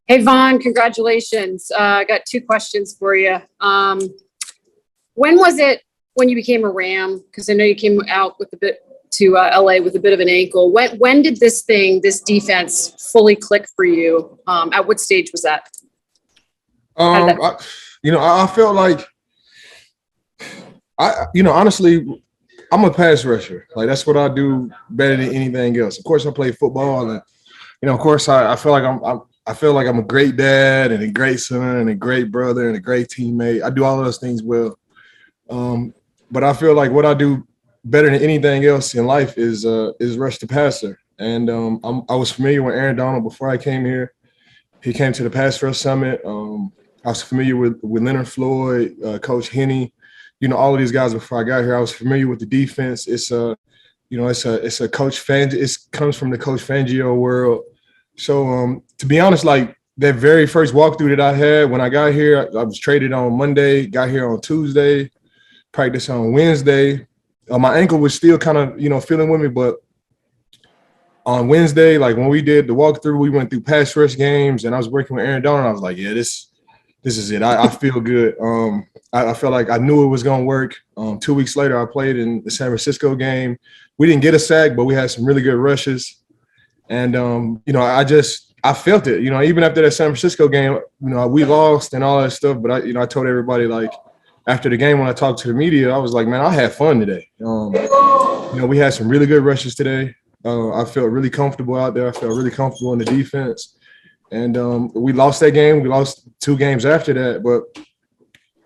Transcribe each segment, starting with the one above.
Hey, Vaughn, congratulations. I got two questions for you. When was it when you became a Ram? Because I know you came out with a bit to LA with a bit of an ankle. When did this defense fully click for you? At what stage was that? How did Um, that? I, I felt like honestly, I'm a pass rusher. Like that's what I do better than anything else. Of course, I play football, and of course, I feel like I feel like I'm a great dad and a great son and a great brother and a great teammate. I do all of those things well. But I feel like what I do better than anything else in life is rush the passer. And I was familiar with Aaron Donald before I came here. He came to the Pass Rush Summit. I was familiar with Leonard Floyd, Coach Henney, all of these guys before I got here. I was familiar with the defense. It's a Coach Fangio. It comes from the Coach Fangio world. So to be honest, like that very first walkthrough that I had when I got here, I was traded on Monday, got here on Tuesday, practice on Wednesday. My ankle was still kind of feeling with me, but on Wednesday, like when we did the walkthrough, we went through pass rush games, and I was working with Aaron Donald. I was like, yeah, this is it. I feel good. I felt like I knew it was going to work. 2 weeks later, I played in the San Francisco game. We didn't get a sack, but we had some really good rushes. And I felt it. Even after that San Francisco game, we lost and all that stuff. But I told everybody like after the game when I talked to the media, I was like, man, I had fun today. We had some really good rushes today. I felt really comfortable out there. I felt really comfortable in the defense. And we lost that game. We lost 2 games after that. But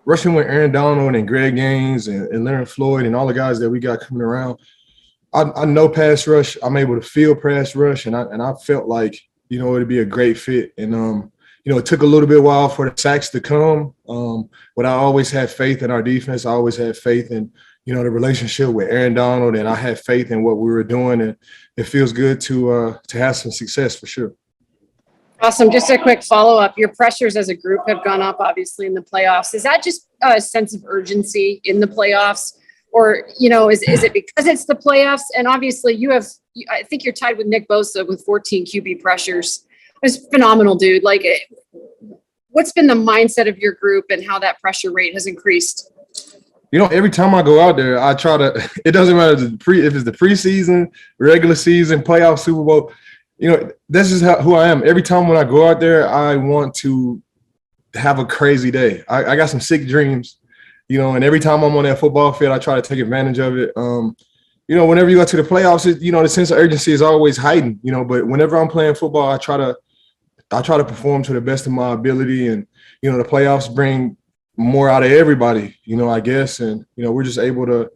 rushing with Aaron Donald and Greg Gaines and Leonard Floyd and all the guys that we got coming around, I know pass rush. I'm able to feel pass rush, and I felt like it'd be a great fit. And it took a little bit while for the sacks to come, but I always had faith in our defense. I always had faith in the relationship with Aaron Donald, and I had faith in what we were doing. And it feels good to have some success for sure. Awesome. Just a quick follow up. Your pressures as a group have gone up, obviously, in the playoffs. Is that just a sense of urgency in the playoffs? Or, is it because it's the playoffs? And obviously, I think you're tied with Nick Bosa with 14 QB pressures. It's phenomenal, dude. Like, what's been the mindset of your group and how that pressure rate has increased? Every time I go out there, I try to. It doesn't matter if it's the preseason, regular season, playoff, Super Bowl. That's just who I am. Every time when I go out there, I want to have a crazy day. I got some sick dreams, and every time I'm on that football field, I try to take advantage of it. Whenever you go to the playoffs, the sense of urgency is always heightened, but whenever I'm playing football, I try to perform to the best of my ability. And, the playoffs bring more out of everybody, I guess. And, we're just able to,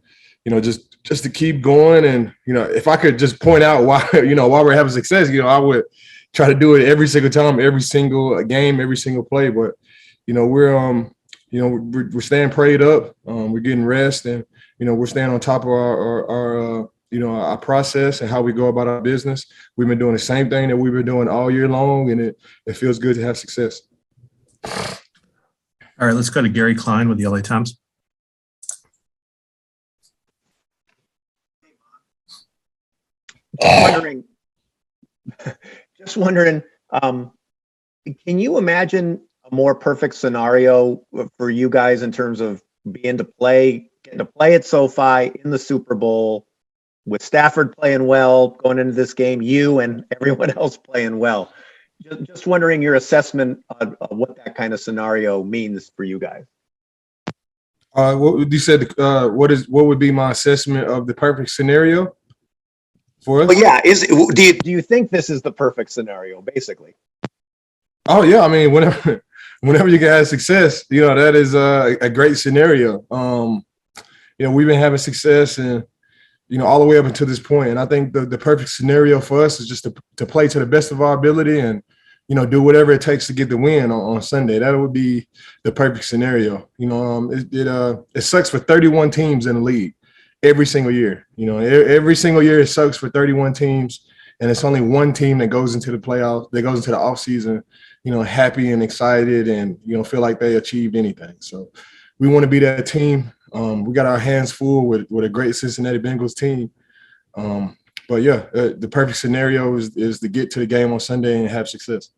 just to keep going. And, if I could just point out why, why we're having success, I would try to do it every single time, every single game, every single play. But, we're staying prayed up. We're getting rest, and, we're staying on top of our process and how we go about our business. We've been doing the same thing that we've been doing all year long, and it feels good to have success. All right, let's go to Gary Klein with the LA Times. Just wondering, can you imagine a more perfect scenario for you guys in terms of getting to play at SoFi in the Super Bowl with Stafford playing well going into this game, you and everyone else playing well? Just wondering your assessment of what that kind of scenario means for you guys. What you said? What would be my assessment of the perfect scenario for us? Well, yeah. Do you think this is the perfect scenario, basically? Oh yeah, I mean, whenever you guys have success, that is a great scenario. We've been having success and all the way up until this point, and I think the perfect scenario for us is just to play to the best of our ability and do whatever it takes to get the win on Sunday. That would be the perfect scenario. It sucks for 31 teams in the league every single year. Every single year it sucks for 31 teams, and it's only one team that goes into the playoffs, that goes into the offseason, happy and excited and, feel like they achieved anything. So we want to be that team. We got our hands full with a great Cincinnati Bengals team. But yeah, the perfect scenario is to get to the game on Sunday and have success.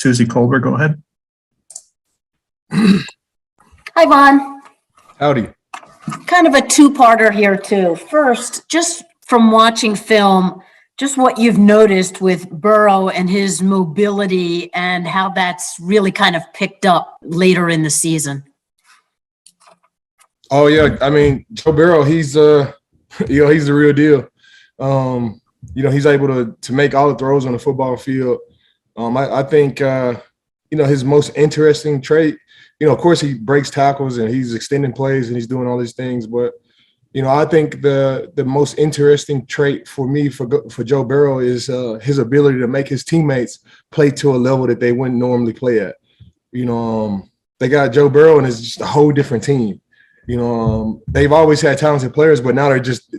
Susie Colbert, go ahead. Hi, Vaughn. Howdy. Kind of a two-parter here too. First, just from watching film, just what you've noticed with Burrow and his mobility and how that's really kind of picked up later in the season. Oh yeah, I mean Joe Burrow, he's he's the real deal. He's able to make all the throws on the football field. I think his most interesting trait, of course he breaks tackles and he's extending plays and he's doing all these things, but I think the most interesting trait for me for Joe Burrow is his ability to make his teammates play to a level that they wouldn't normally play at. They got Joe Burrow and it's just a whole different team. They've always had talented players, but now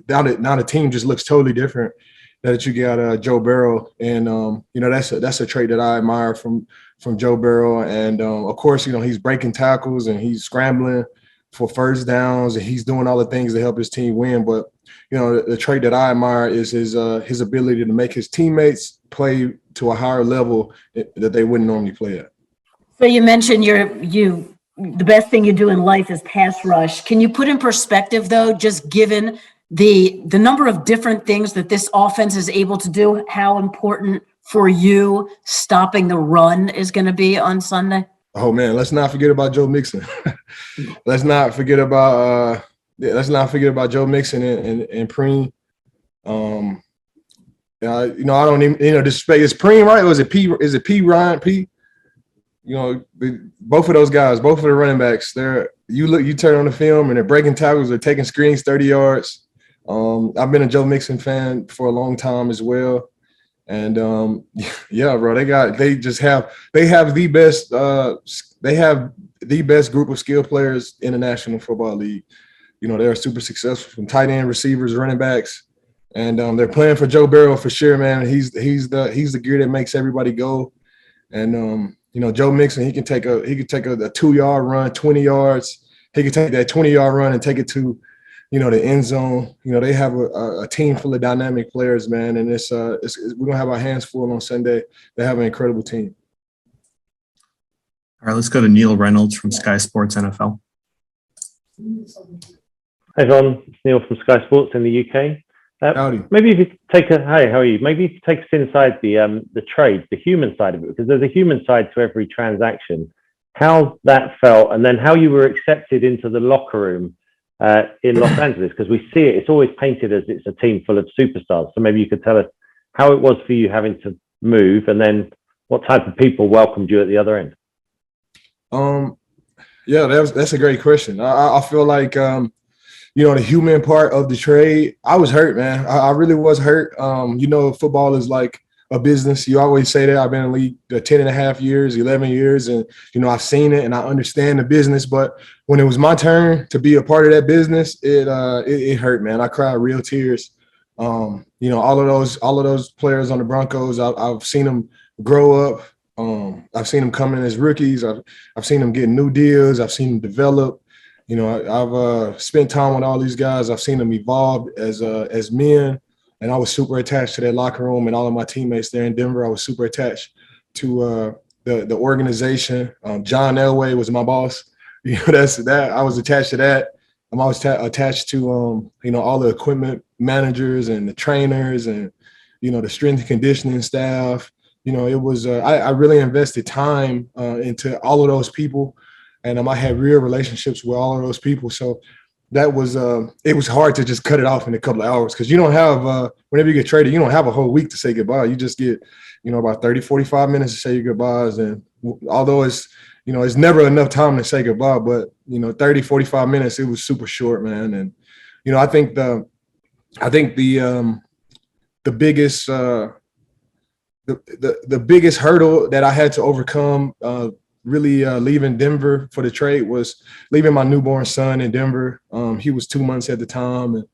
now the team just looks totally different. That you got Joe Burrow, and that's a trait that I admire from Joe Burrow. And of course, he's breaking tackles and he's scrambling for first downs and he's doing all the things to help his team win. But the trait that I admire is his ability to make his teammates play to a higher level that they wouldn't normally play at. So you mentioned the best thing you do in life is pass rush. Can you put in perspective though, just given the number of different things that this offense is able to do, how important for you stopping the run is going to be on Sunday? Oh man, let's not forget about Joe Mixon. let's not forget about Joe Mixon and Preem. I don't even disrespect. It's Preem, right? Or is it P? Is it P? Ryan P? Both of those guys, both of the running backs, you turn on the film and they're breaking tackles, they're taking screens 30 yards. I've been a Joe Mixon fan for a long time as well. And yeah, bro, they have the best group of skill players in the National Football League. They're super successful from tight end, receivers, running backs, and they're playing for Joe Burrow for sure, man. He's the gear that makes everybody go. And Joe Mixon, he can take a 2-yard run, 20 yards. He can take that 20-yard run and take it to the end zone. They have a team full of dynamic players, man, and we're gonna have our hands full on Sunday. They have an incredible team. All right, let's go to Neil Reynolds from Sky Sports NFL. Hi, John. It's Neil from Sky Sports in the UK. Howdy. Maybe if you hi, how are you? Maybe if you take us inside the trade, the human side of it, because there's a human side to every transaction. How that felt, and then how you were accepted into the locker room in Los Angeles, because we see it's always painted as it's a team full of superstars. So maybe you could tell us how it was for you having to move, and then what type of people welcomed you at the other end. Yeah, that's a great question. I feel like the human part of the trade, I was hurt, man. I really was hurt. Football is like a business. You always say that. I've been in the league 10 and a half years, 11 years, and, I've seen it and I understand the business. But when it was my turn to be a part of that business, it hurt, man. I cried real tears. All of those players on the Broncos, I've seen them grow up. I've seen them come in as rookies. I've seen them get new deals. I've seen them develop. I've spent time with all these guys. I've seen them evolve as men, and I was super attached to that locker room and all of my teammates there in Denver. I was super attached to the organization. John Elway was my boss. That's that. I was attached to that. I'm always attached to all the equipment managers and the trainers and the strength and conditioning staff. It was I really invested time into all of those people. And I had real relationships with all of those people. So that was it was hard to just cut it off in a couple of hours, because you don't have whenever you get traded, you don't have a whole week to say goodbye. You just get about 30, 45 minutes to say your goodbyes. And although it's it's never enough time to say goodbye, but 30, 45 minutes, it was super short, man. And I think the biggest the biggest hurdle that I had to overcome really leaving Denver for the trade was leaving my newborn son in Denver. He was 2 months at the time. And,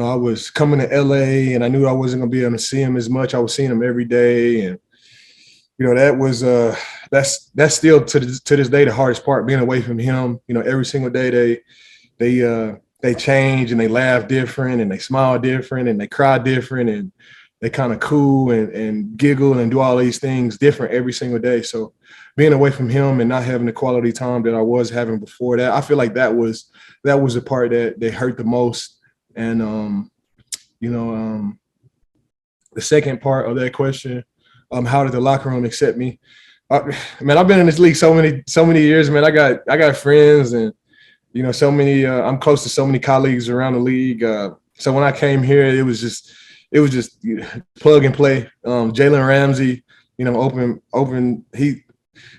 I was coming to LA and I knew I wasn't going to be able to see him as much. I was seeing him every day. And, that was that's still to this day the hardest part, being away from him. Every single day they change and they laugh different and they smile different and they cry different. And, they kind of cool and giggle and do all these things different every single day. So being away from him and not having the quality time that I was having before that, I feel like that was the part that hurt the most. And the second part of that question, how did the locker room accept me? Man, I've been in this league so many years, man. I got friends and so many. I'm close to so many colleagues around the league. So when I came here, it was just plug and play. Jalen Ramsey, open.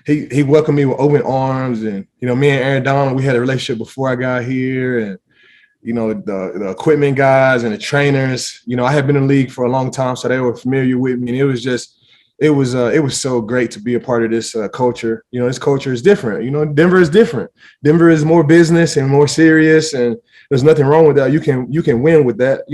He welcomed me with open arms, and me and Aaron Donald, we had a relationship before I got here, and the equipment guys and the trainers. I had been in the league for a long time, so they were familiar with me, and it was so great to be a part of this culture. This culture is different. Denver is different. Denver is more business and more serious, and there's nothing wrong with that. You can win with that,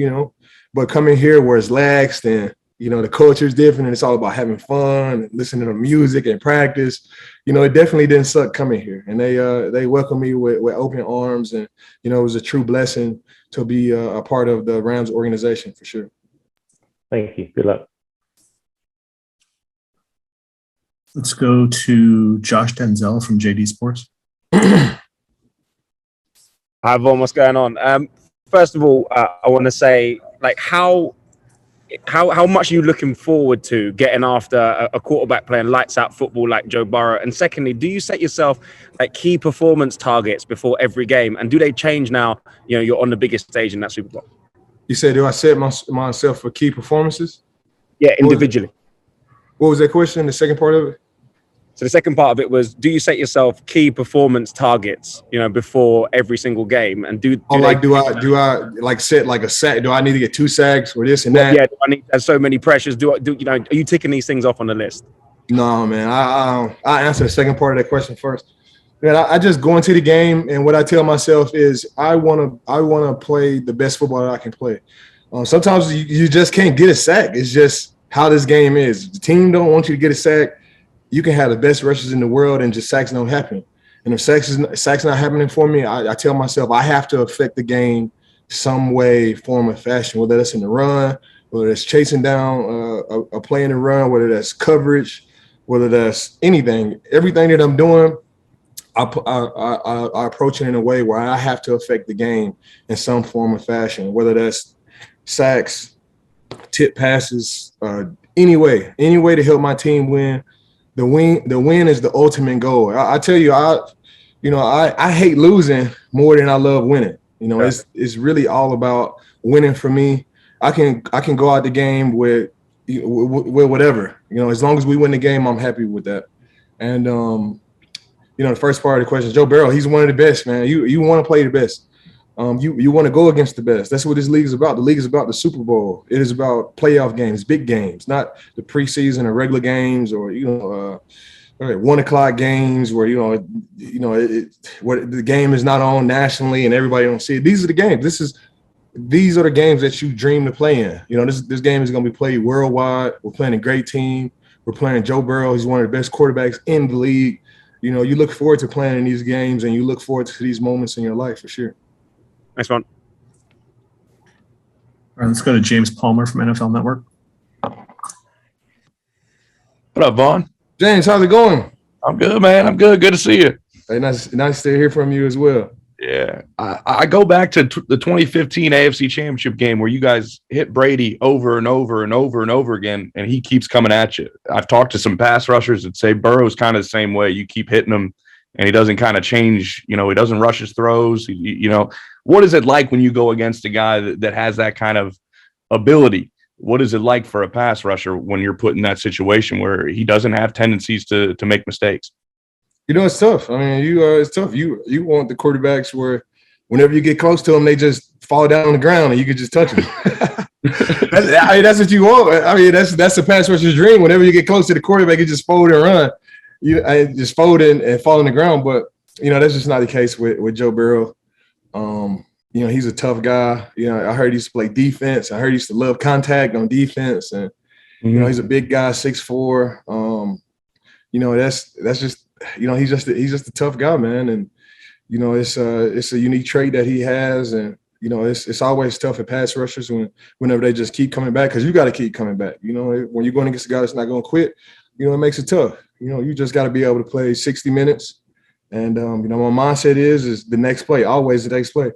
but coming here where it's laxed and the culture is different and it's all about having fun and listening to music and practice. It definitely didn't suck coming here, and they welcomed me with open arms, and it was a true blessing to be a part of the Rams organization for sure. Thank you. Good luck. Let's go to Josh Denzel from JD Sports. Hi, Vaughn, what's going on? First of all, I want to say, like, how much are you looking forward to getting after a quarterback playing lights out football like Joe Burrow? And secondly, do you set yourself like key performance targets before every game? And do they change now, you're on the biggest stage in that Super Bowl? You said, do I set myself for key performances? Yeah, individually. What was that question? The second part of it? So the second part of it was, do you set yourself key performance targets, before every single game? And do I like set like a sack? Do I need to get 2 sacks or this and that? Yeah, do I need to have so many pressures? Are you ticking these things off on the list? No, man. I answer the second part of that question first. Man, I just go into the game, and what I tell myself is I wanna play the best football that I can play. Sometimes you just can't get a sack. It's just how this game is. The team don't want you to get a sack. You can have the best rushers in the world and just sacks don't happen. And if sacks not happening for me, I tell myself I have to affect the game some way, form, or fashion, whether that's in the run, whether it's chasing down a play in the run, whether that's coverage, whether that's anything. Everything that I'm doing, I approach it in a way where I have to affect the game in some form or fashion, whether that's sacks, tip passes, any way to help my team win. The win is the ultimate goal. I tell you, I hate losing more than I love winning. It's really all about winning for me. I can go out the game with whatever. As long as we win the game, I'm happy with that. And the first part of the question, Joe Burrow, he's one of the best, man. You want to play the best. You want to go against the best. That's what this league is about. The league is about the Super Bowl. It is about playoff games, big games, not the preseason or regular games or 1 o'clock games where where the game is not on nationally and everybody don't see it. These are the games. These are the games that you dream to play in. This game is going to be played worldwide. We're playing a great team. We're playing Joe Burrow. He's one of the best quarterbacks in the league. You look forward to playing in these games, and you look forward to these moments in your life for sure. Next one. All right, let's go to James Palmer from NFL Network. What up, Vaughn? James, how's it going? I'm good, man. I'm good. Good to see you. Hey, nice to hear from you as well. Yeah. I go back to the 2015 AFC Championship game where you guys hit Brady over and over and over and over again, and he keeps coming at you. I've talked to some pass rushers that say Burrow's kind of the same way. You keep hitting him, and he doesn't kind of change. He doesn't rush his throws. What is it like when you go against a guy that has that kind of ability? What is it like for a pass rusher when you're put in that situation where he doesn't have tendencies to make mistakes? It's tough. I mean, it's tough. You want the quarterbacks where whenever you get close to them, they just fall down on the ground and you can just touch them. That's what you want. I mean, that's the pass rusher's dream. Whenever you get close to the quarterback, you just fold and run. Just fold and fall on the ground. But, that's just not the case with Joe Burrow. He's a tough guy. I heard he used to play defense. I heard he used to love contact on defense. And, he's a big guy, 6'4". That's just, he's just a tough guy, man. And, it's a unique trait that he has. And, it's always tough at pass rushers whenever they just keep coming back, because you got to keep coming back. When you're going against a guy that's not going to quit, it makes it tough. You just got to be able to play 60 minutes. And, my mindset is the next play, always the next play.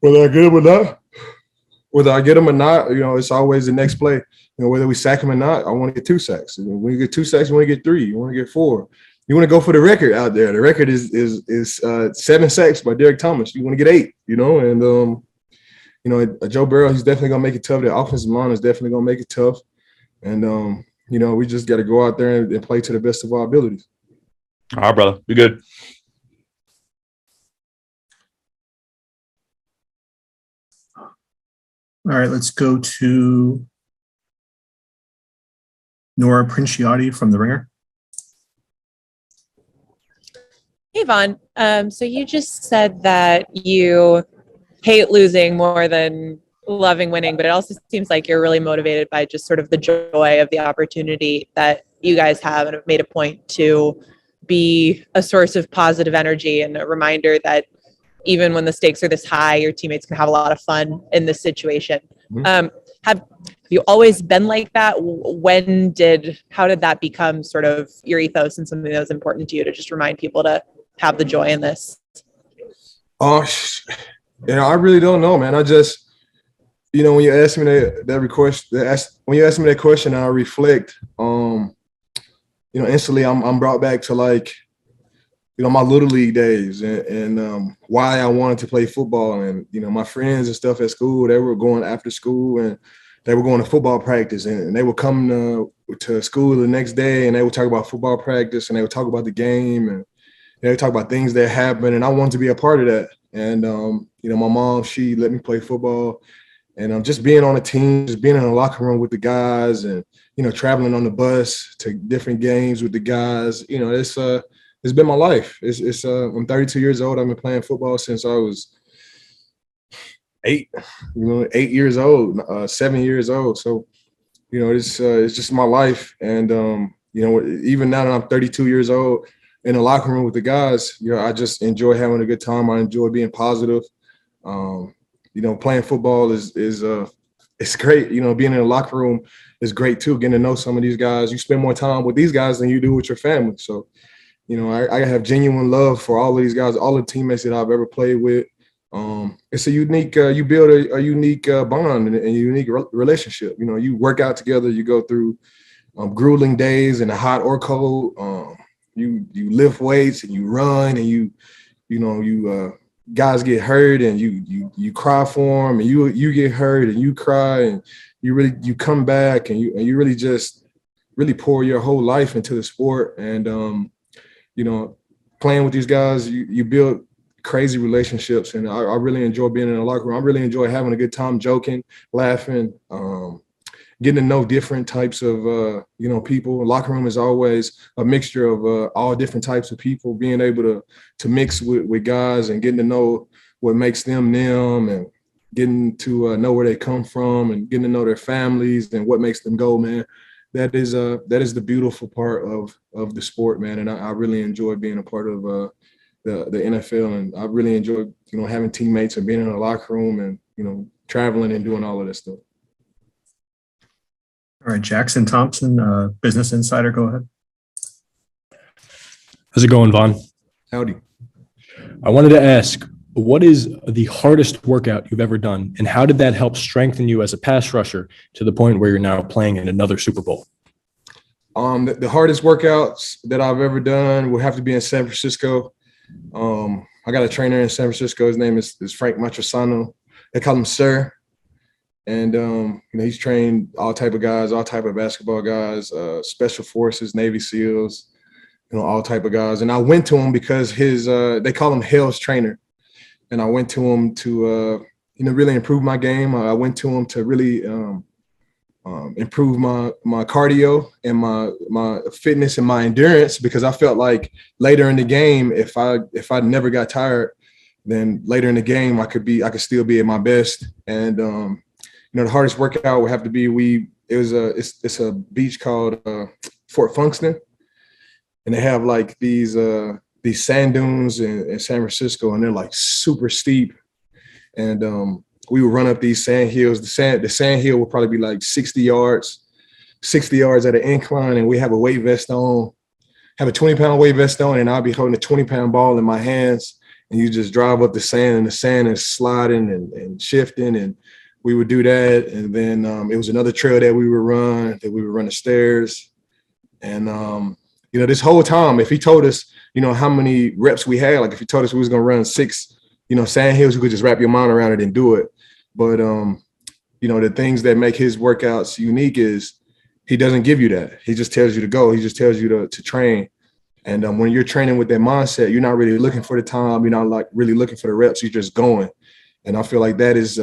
Whether I get him or not, it's always the next play. Whether we sack him or not, I want to get 2 sacks. When you get 2 sacks, you want to get 3. You want to get 4. You want to go for the record out there. The record is 7 sacks by Derek Thomas. You want to get 8, and Joe Burrow, he's definitely gonna make it tough. The offensive line is definitely gonna make it tough, and we just got to go out there and play to the best of our abilities. All right, brother, be good. All right, let's go to Nora Princiotti from The Ringer. Hey, Vaughn. So you just said that you hate losing more than loving winning, but it also seems like you're really motivated by just sort of the joy of the opportunity that you guys have, and have made a point to be a source of positive energy and a reminder that even when the stakes are this high, your teammates can have a lot of fun in this situation. Mm-hmm. Have you always been like that? How did that become sort of your ethos and something that was important to you to just remind people to have the joy in this? Oh, I really don't know, man. I just, when you ask me when you ask me that question, I reflect. Instantly, I'm brought back to my little league days and why I wanted to play football, and my friends and stuff at school. They were going after school and they were going to football practice, and they would come to school the next day and they would talk about football practice and they would talk about the game and they would talk about things that happened, and I wanted to be a part of that. And my mom, she let me play football, and just being on a team, just being in the locker room with the guys, and traveling on the bus to different games with the guys. It's been my life. I'm 32 years old. I've been playing football since I was 8 years old, 7 years old. So, it's just my life. And, even now that I'm 32 years old in the locker room with the guys, I just enjoy having a good time. I enjoy being positive. Playing football is it's great. Being in the locker room is great too. Getting to know some of these guys. You spend more time with these guys than you do with your family. So, I have genuine love for all of these guys, all the teammates that I've ever played with. It's a unique, you build a unique bond and a unique relationship. You work out together, you go through grueling days in the hot or cold. You lift weights and you run, and you guys get hurt and you cry for them, and you get hurt and you cry, and you come back and you really just pour your whole life into the sport. And playing with these guys, you build crazy relationships, and I really enjoy being in the locker room. I really enjoy having a good time, joking, laughing, getting to know different types of people. The locker room is always a mixture of all different types of people. Being able to mix with guys and getting to know what makes them, and getting to know where they come from, and getting to know their families and what makes them go, man. That is the beautiful part of the sport, man. And I really enjoy being a part of the NFL, and I really enjoy having teammates and being in the locker room and traveling and doing all of this stuff. All right, Jackson Thompson, Business Insider, go ahead. How's it going, Vaughn? Howdy. I wanted to ask, what is the hardest workout you've ever done, and how did that help strengthen you as a pass rusher to the point where you're now playing in another Super Bowl? The hardest workouts that I've ever done would have to be in San Francisco. I got a trainer in San Francisco. His name is Frank Matrosano. They call him Sir. And he's trained all type of guys, all type of basketball guys, special forces, Navy SEALs, all type of guys. And I went to him because they call him Hell's trainer. And I went to him to really improve my game. I went to him to really improve my cardio and my fitness and my endurance, because I felt like later in the game, if I never got tired, then later in the game I could still be at my best. And the hardest workout would have to be it's a beach called Fort Funkston, and they have like these sand dunes in San Francisco, and they're like super steep. And we would run up these sand hills. The sand hill would probably be like 60 yards at an incline, and we have a weight vest on, have a 20-pound weight vest on, and I'll be holding a 20-pound ball in my hands, and you just drive up the sand, and the sand is sliding and shifting, and we would do that. And then it was another trail that we would run the stairs. And, this whole time, if he told us, how many reps we had, like if he told us we was going to run 6, sand hills, you could just wrap your mind around it and do it. But, the things that make his workouts unique is he doesn't give you that. He just tells you to go. He just tells you to train. And when you're training with that mindset, you're not really looking for the time. You're not like really looking for the reps. You're just going. And I feel like that is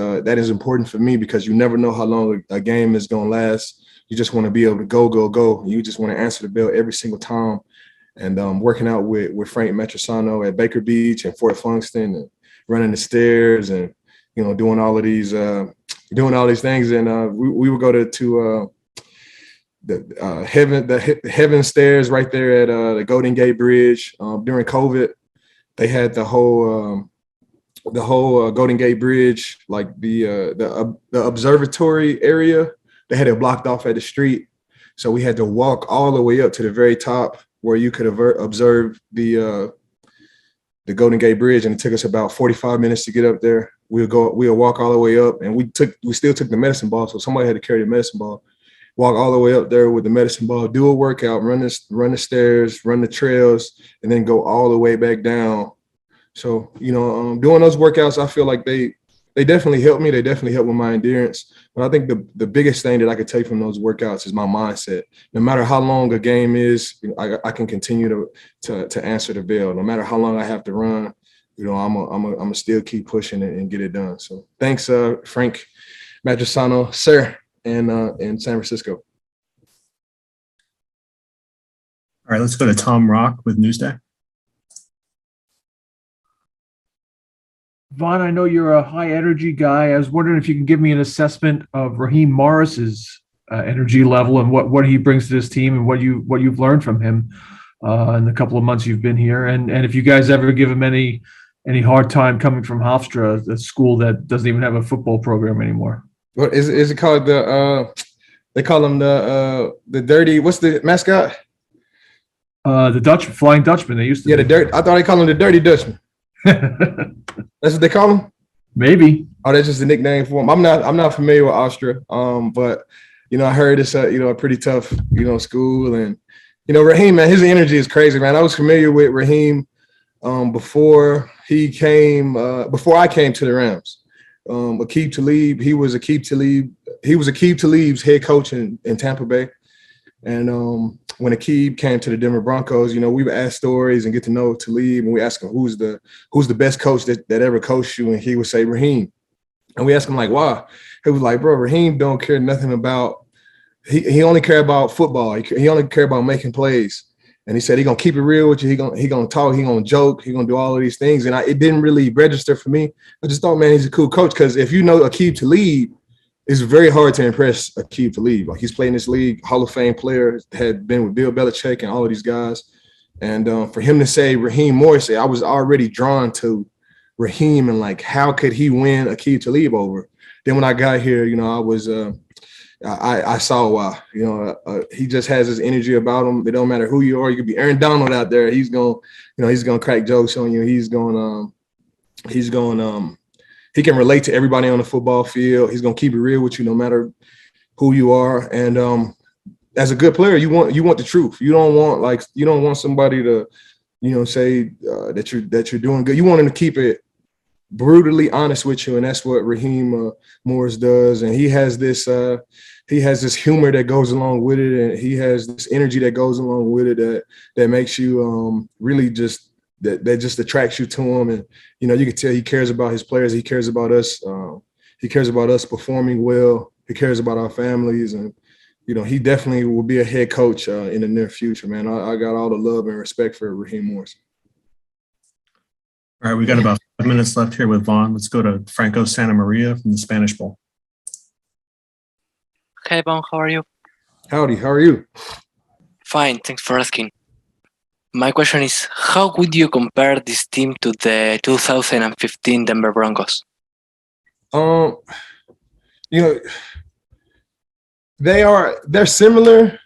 important for me, because you never know how long a game is going to last. You just want to be able to go. You just want to answer the bell every single time. And working out with Frank Matrosano at Baker Beach and Fort Funston, and running the stairs, and doing all these things. And we would go to the Heaven Stairs right there at the Golden Gate Bridge. During COVID, they had the whole Golden Gate Bridge, like the observatory area. They had it blocked off at the street, so we had to walk all the way up to the very top where you could observe the Golden Gate Bridge, and it took us about 45 minutes to get up there. We'll walk all the way up, and we still took the medicine ball, so somebody had to carry the medicine ball. Walk all the way up there with the medicine ball, do a workout, run the stairs, run the trails, and then go all the way back down. So, doing those workouts, I feel like they definitely help me. They definitely help with my endurance. But I think the biggest thing that I could take from those workouts is my mindset. No matter how long a game is, I can continue to answer the bell. No matter how long I have to run, I'm gonna still keep pushing it and get it done. So thanks, Frank Matrosano, sir, and in San Francisco. All right, let's go to Tom Rock with Newsday. Vaughn, I know you're a high energy guy. I was wondering if you can give me an assessment of Raheem Morris's energy level and what he brings to this team, and what you've learned from him in the couple of months you've been here, and if you guys ever give him any hard time coming from Hofstra, a school that doesn't even have a football program anymore. What is it called? They call him the dirty. What's the mascot? The Flying Dutchman. They used to. Yeah, the dirt. I thought they call him the Dirty Dutchman. That's what they call him? Maybe. Oh, that's just a nickname for him. I'm not familiar with Austria. But I heard it's a pretty tough, school. And Raheem, man, his energy is crazy, man. I was familiar with Raheem before I came to the Rams. Aqib Talib, he was Aqib Talib's head coach in Tampa Bay. And when Aqib came to the Denver Broncos, we would ask stories and get to know Talib, and we ask him who's the best coach that ever coached you, and he would say Raheem. And we asked him like, why? He was like, bro, Raheem don't care nothing about. He only care about football. He only care about making plays. And he said he gonna keep it real with you. He gonna talk. He gonna joke. He gonna do all of these things. And it didn't really register for me. I just thought, man, he's a cool coach, because if you know Aqib Talib, it's very hard to impress Aqib Talib. Like, he's played in this league, Hall of Fame player, had been with Bill Belichick and all of these guys. And for him to say Raheem Morris, I was already drawn to Raheem, and like, how could he win Aqib Talib over? Then when I got here, I was I saw why. He just has this energy about him. It don't matter who you are. You could be Aaron Donald out there. He's gonna crack jokes on you. He can relate to everybody on the football field. He's gonna keep it real with you no matter who you are. And as a good player, you want the truth. You don't want somebody to, say that you're doing good. You want him to keep it brutally honest with you, and that's what Raheem Morris does. And he has this humor that goes along with it, and he has this energy that goes along with it that makes you really just that just attracts you to him. And you can tell he cares about his players. He cares about us. He cares about us performing well. He cares about our families, and he definitely will be a head coach in the near future, man. I got all the love and respect for Raheem Morris. All right, we got about 5 minutes left here with Vaughn. Let's go to Franco Santa Maria from the Spanish Bowl. Hey, Vaughn, how are you? Howdy, how are you? Fine, thanks for asking. My question is, how would you compare this team to the 2015 Denver Broncos? Um, you know, they're similar,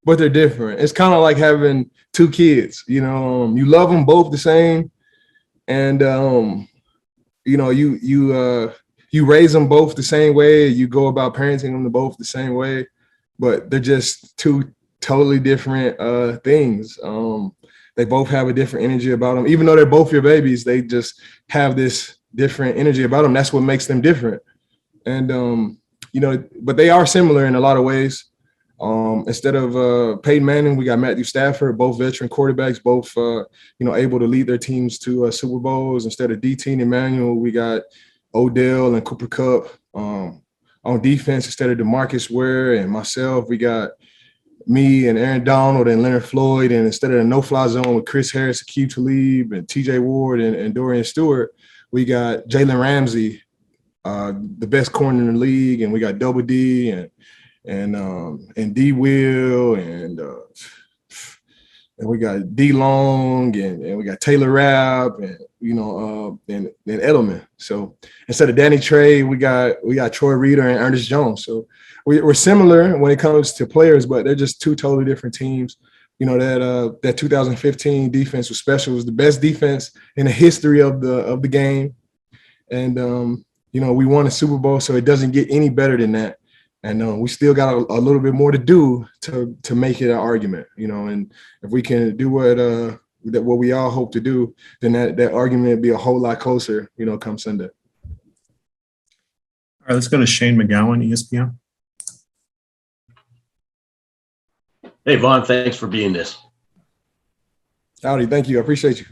but they're different. It's kind of like having two kids. You love them both the same, and you raise them both the same way. You go about parenting them both the same way, but they're just two totally different things. They both have a different energy about them. Even though they're both your babies, they just have this different energy about them. That's what makes them different. And but they are similar in a lot of ways. Instead of Peyton Manning, we got Matthew Stafford, both veteran quarterbacks, both able to lead their teams to Super Bowls. Instead of DT and Emmanuel, we got Odell and Cooper Kupp. On defense, instead of DeMarcus Ware and myself, we got me and Aaron Donald and Leonard Floyd. And instead of the no-fly zone with Chris Harris, Akeem Talib, and TJ Ward and Dorian Stewart, we got Jalen Ramsey, the best corner in the league, and we got Double D and D Will and we got D Long and we got Taylor Rapp and and Edelman. So instead of Danny Trey, we got Troy Reader and Ernest Jones. So we're similar when it comes to players, but they're just two totally different teams. That 2015 defense was special. It was the best defense in the history of the game, and we won a Super Bowl, so it doesn't get any better than that. And we still got a little bit more to do to make it an argument, and if we can do what we all hope to do, then that argument will be a whole lot closer, come Sunday. All right, let's go to Shane McGowan, ESPN. Hey, Vaughn, thanks for being this. Howdy, thank you. I appreciate you.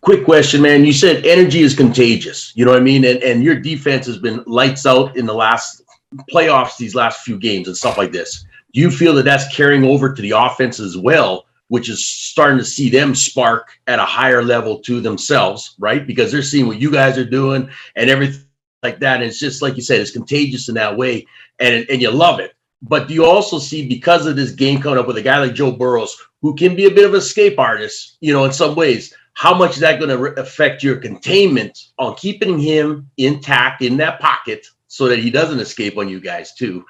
Quick question, man. You said energy is contagious. You know what I mean? And your defense has been lights out in the last playoffs, these last few games and stuff like this. Do you feel that that's carrying over to the offense as well, which is starting to see them spark at a higher level to themselves, right? Because they're seeing what you guys are doing and everything like that. And it's just like you said, it's contagious in that way, and you love it. But do you also see, because of this game coming up with a guy like Joe Burrow, who can be a bit of an escape artist, in some ways, how much is that going to affect your containment on keeping him intact in that pocket so that he doesn't escape on you guys too?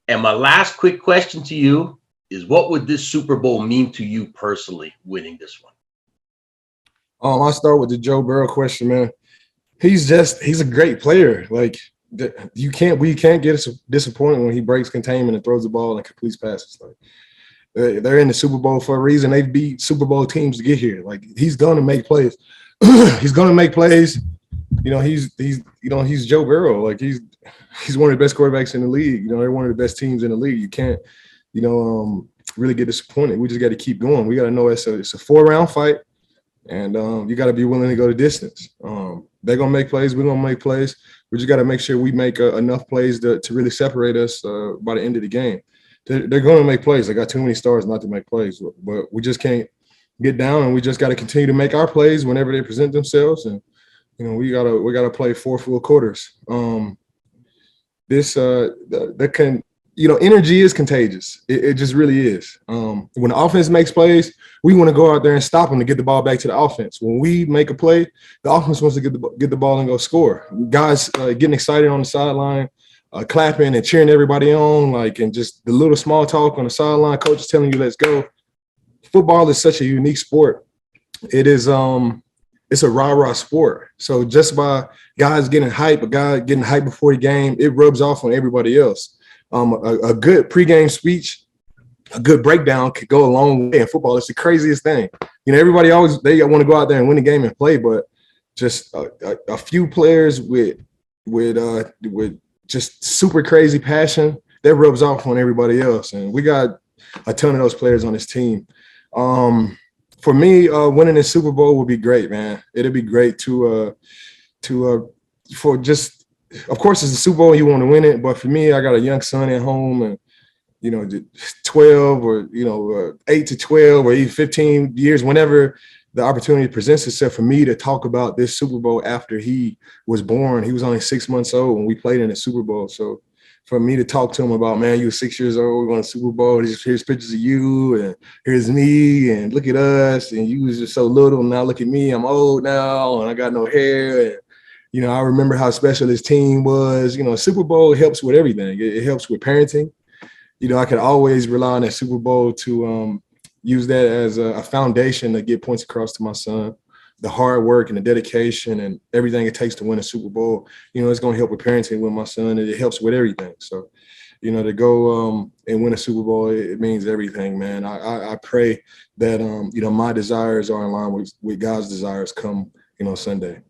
And my last quick question to you is, what would this Super Bowl mean to you personally, winning this one? I'll start with the Joe Burrow question, man. He's a great player. Like, we can't get disappointed when he breaks containment and throws the ball and completes passes. Like, they're in the Super Bowl for a reason. They've beat Super Bowl teams to get here. Like, he's gonna make plays. He's gonna make plays. He's Joe Burrow. Like, he's one of the best quarterbacks in the league. They're one of the best teams in the league. You can't, really get disappointed. We just got to keep going. We got to know it's a 4-round fight, and you got to be willing to go the distance. They're gonna make plays. We're gonna make plays. We just got to make sure we make enough plays to really separate us by the end of the game. They're going to make plays. They got too many stars not to make plays, but we just can't get down, and we just got to continue to make our plays whenever they present themselves. And we gotta play 4 full quarters. Energy is contagious. It just really is. When the offense makes plays, we want to go out there and stop them to get the ball back to the offense. When we make a play, the offense wants to get the ball and go score. Guys getting excited on the sideline, clapping and cheering everybody on, and just the little small talk on the sideline, coach is telling you, let's go. Football is such a unique sport. It is it's a rah-rah sport. So just by guys getting hype, a guy getting hype before the game, it rubs off on everybody else. A good pregame speech, a good breakdown could go a long way in football. It's the craziest thing. Everybody they want to go out there and win the game and play, but just a few players with just super crazy passion, that rubs off on everybody else. And we got a ton of those players on this team. For me, winning this Super Bowl would be great, man. It'd be great of course, it's the Super Bowl, you want to win it. But for me, I got a young son at home, and 12 or 8 to 12 or even 15 years, whenever the opportunity presents itself for me to talk about this Super Bowl after he was born. He was only 6 months old when we played in the Super Bowl. So for me to talk to him about, man, you were 6 years old, we won a Super Bowl, here's pictures of you, and here's me, and look at us, and you was just so little, now look at me, I'm old now, and I got no hair, and you know, I remember how special this team was. You know, Super Bowl helps with everything. It helps with parenting. You know, I could always rely on that Super Bowl to use that as a foundation to get points across to my son. The hard work and the dedication and everything it takes to win a Super Bowl, you know, it's going to help with parenting with my son, and it helps with everything. So, you know, to go and win a Super Bowl, it means everything, man. I pray that, you know, my desires are in line with God's desires come, you know, Sunday.